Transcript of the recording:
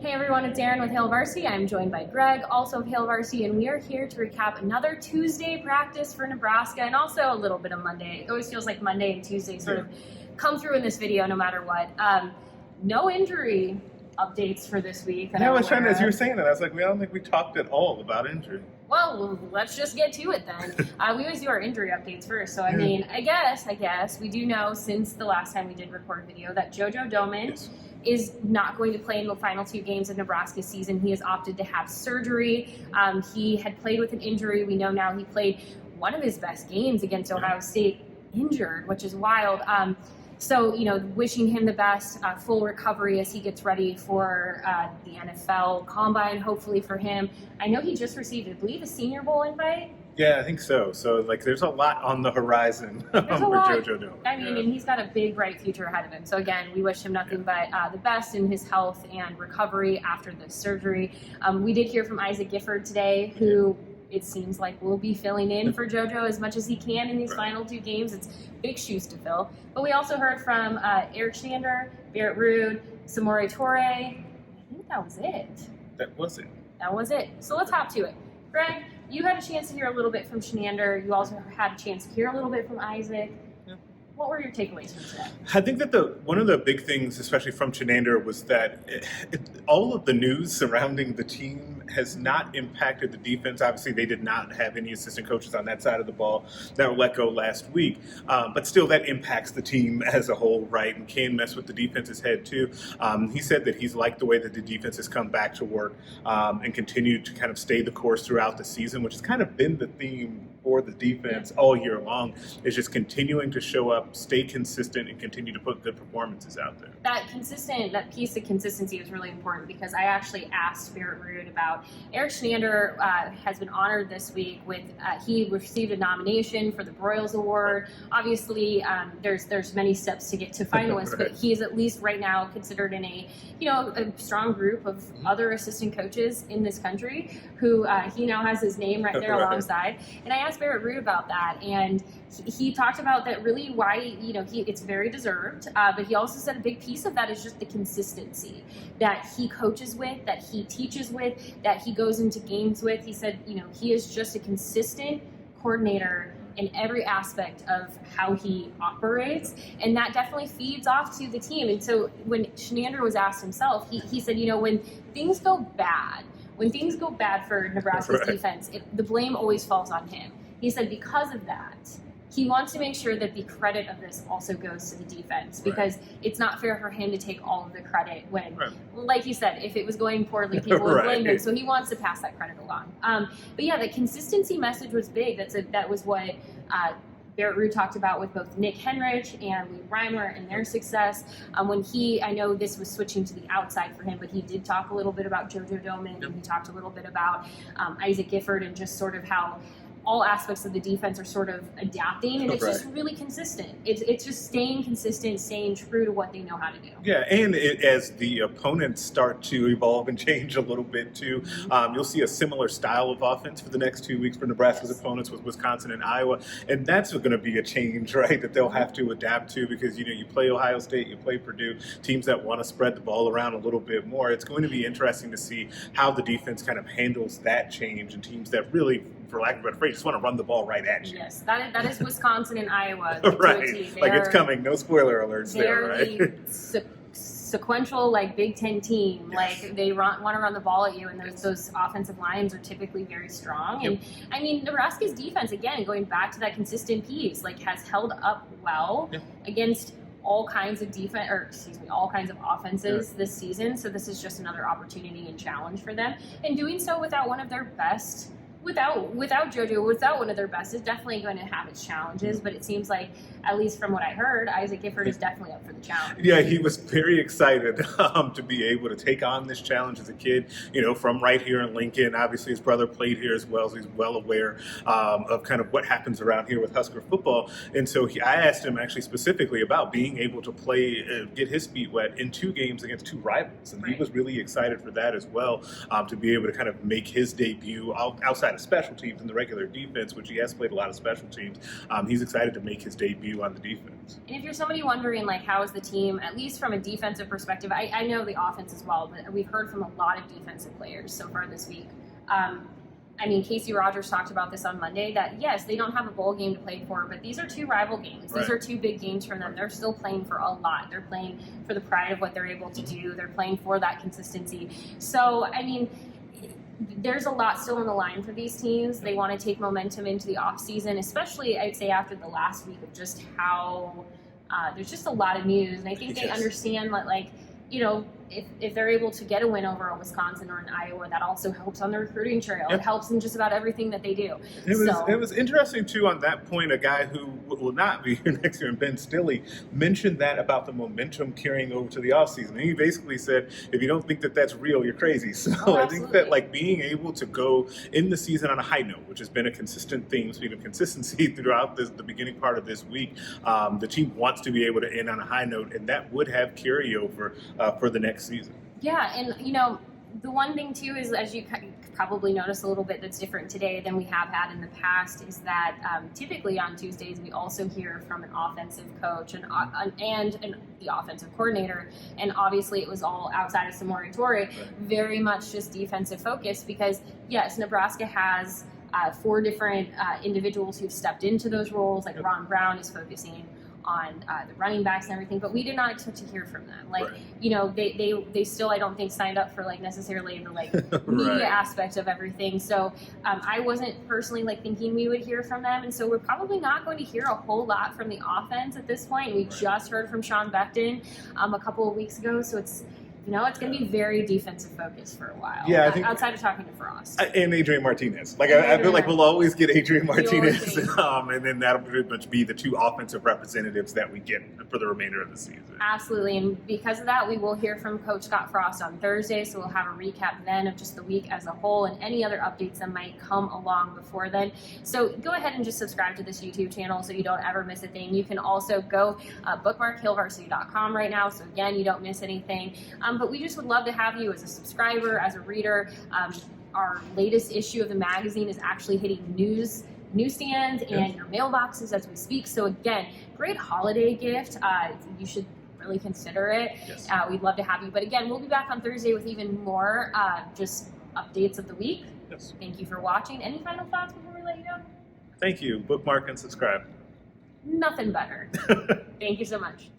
Hey everyone, it's Erin with Hail Varsity. I'm joined by Greg, also of Hail Varsity, and we are here to recap another Tuesday practice for Nebraska and also a little bit of Monday. It always feels like Monday and Tuesday sort of come through in this video no matter what. No injury updates for this week. Yeah, I was trying to, as you were saying that, I was like, I don't think we talked at all about injury. Well, let's just get to it then. We always do our injury updates first. So, I mean, I guess we do know since the last time we did record a video that Jojo Doman is not going to play in the final 2 games of Nebraska's season. He has opted to have surgery. He had played with an injury. We know now he played one of his best games against Ohio State injured, which is wild. So, wishing him the best, full recovery as he gets ready for the NFL Combine, hopefully for him. I know he just received, I believe, a Senior Bowl invite. Yeah, I think so. So, there's a lot on the horizon for Jojo Doman. I mean, and he's got a big, bright future ahead of him. So, again, we wish him nothing but the best in his health and recovery after the surgery. We did hear from Isaac Gifford today, who it seems like will be filling in for Jojo as much as he can in these final 2 games. It's big shoes to fill. But we also heard from Erik Chinander, Barrett Ruud, Samori Touré. I think that was it. That was it. That was it. So let's hop to it. Greg, you had a chance to hear a little bit from Chinander. You also had a chance to hear a little bit from Isaac. What were your takeaways from today? I think that one of the big things, especially from Chinander, was that all of the news surrounding the team has not impacted the defense. Obviously, they did not have any assistant coaches on that side of the ball that were let go last week. But still, that impacts the team as a whole, right? And can mess with the defense's head, too. He said that he's liked the way that the defense has come back to work and continued to kind of stay the course throughout the season, which has kind of been the theme for the defense all year long, is just continuing to show up, stay consistent, and continue to put good performances out there. That piece of consistency is really important because I actually asked Barrett Ruud about Erik Chinander has been honored this week with he received a nomination for the Broyles Award. Obviously, there's many steps to get to finalists, right. But he is at least right now considered in a strong group of other assistant coaches in this country who he now has his name right there alongside. And I asked Barrett Ruud about that, and he talked about that really why it's very deserved, but he also said a big piece of that is just the consistency that he coaches with, that he teaches with, that he goes into games with. He said he is just a consistent coordinator in every aspect of how he operates, and that definitely feeds off to the team. And so when Chinander was asked himself, he said when things go bad for Nebraska's defense, the blame always falls on him. He said because of that, he wants to make sure that the credit of this also goes to the defense because it's not fair for him to take all of the credit when, like you said, if it was going poorly, people would blame him. So he wants to pass that credit along. But yeah, the consistency message was big. That was what Barrett Ruud talked about with both Nick Henrich and Lee Reimer and their success. I know this was switching to the outside for him, but he did talk a little bit about Jojo Doman and he talked a little bit about Isaac Gifford and just sort of how all aspects of the defense are sort of adapting, and it's just really consistent. It's just staying consistent, staying true to what they know how to do. Yeah, and as the opponents start to evolve and change a little bit too, you'll see a similar style of offense for the next 2 weeks for Nebraska's opponents with Wisconsin and Iowa, and that's going to be a change, right, that they'll have to adapt to because, you play Ohio State, you play Purdue, teams that want to spread the ball around a little bit more. It's going to be interesting to see how the defense kind of handles that change and teams that really, for lack of a better phrase, just want to run the ball right at you. Yes, that is Wisconsin and Iowa. Right, it's coming. No spoiler alerts there, right? The sequential, Big Ten team. They want to run the ball at you, and those offensive lines are typically very strong. And I mean, Nebraska's defense, again, going back to that consistent piece, has held up well against all kinds of all kinds of offenses this season. So this is just another opportunity and challenge for them, and doing so without one of their best. Without Jojo, without one of their best, is definitely going to have its challenges, but it seems like, at least from what I heard, Isaac Gifford is definitely up for the challenge. Yeah, he was very excited to be able to take on this challenge as a kid, from right here in Lincoln. Obviously, his brother played here as well, so he's well aware of kind of what happens around here with Husker football. And so I asked him actually specifically about being able to play, get his feet wet in 2 games against 2 rivals. And he was really excited for that as well, to be able to kind of make his debut outside of special teams in the regular defense, which he has played a lot of special teams. He's excited to make his debut you on the defense. And if you're somebody wondering, like, how is the team, at least from a defensive perspective, I know the offense as well, but we've heard from a lot of defensive players so far this week. I mean, Casey Rogers talked about this on Monday, that yes, they don't have a bowl game to play for, but these are two rival games. These are two big games for them. They're still playing for a lot. They're playing for the pride of what they're able to do. They're playing for that consistency. So, I mean, there's a lot still on the line for these teams. They want to take momentum into the offseason, especially, I'd say, after the last week of just how there's just a lot of news. And I think they understand that, like, you know, if they're able to get a win over a Wisconsin or an Iowa, that also helps on the recruiting trail. It helps in just about everything that they do. It was interesting, too, on that point, a guy who will not be here next year, Ben Stilley, mentioned that about the momentum carrying over to the offseason. And he basically said, if you don't think that that's real, you're crazy. So I think that, like, being able to go in the season on a high note, which has been a consistent theme, speaking of consistency throughout the beginning part of this week, the team wants to be able to end on a high note, and that would have carryover for the next season. Yeah, and, you know, the one thing, too, is, as you probably notice a little bit that's different today than we have had in the past, is that typically on Tuesdays we also hear from an offensive coach and the offensive coordinator, and obviously it was all outside of Samori Touré, very much just defensive focused, because, yes, Nebraska has 4 different individuals who've stepped into those roles, like Ron Brown is focusing on the running backs and everything, but we did not expect to hear from them. Like, you know, they still, I don't think, signed up for, like, necessarily the, like, media aspect of everything. So I wasn't personally, like, thinking we would hear from them, and so we're probably not going to hear a whole lot from the offense at this point. We just heard from Sean Beckton a couple of weeks ago, so it's, you know, it's going to be very defensive focused for a while. Yeah, I think, outside of talking to Frost. And Adrian Martinez. Like, I feel like we'll always get Adrian Martinez, and then that'll pretty much be the 2 offensive representatives that we get for the remainder of the season. Absolutely, and because of that, we will hear from Coach Scott Frost on Thursday, so we'll have a recap then of just the week as a whole and any other updates that might come along before then. So go ahead and just subscribe to this YouTube channel so you don't ever miss a thing. You can also go bookmark hailvarsity.com right now, so again, you don't miss anything. But we just would love to have you as a subscriber, as a reader. Our latest issue of the magazine is actually hitting newsstands and your mailboxes as we speak. So again, great holiday gift. You should really consider it. We'd love to have you. But again, we'll be back on Thursday with even more just updates of the week. Thank you for watching. Any final thoughts before we let you go? Thank you. Bookmark and subscribe. Nothing better. Thank you so much.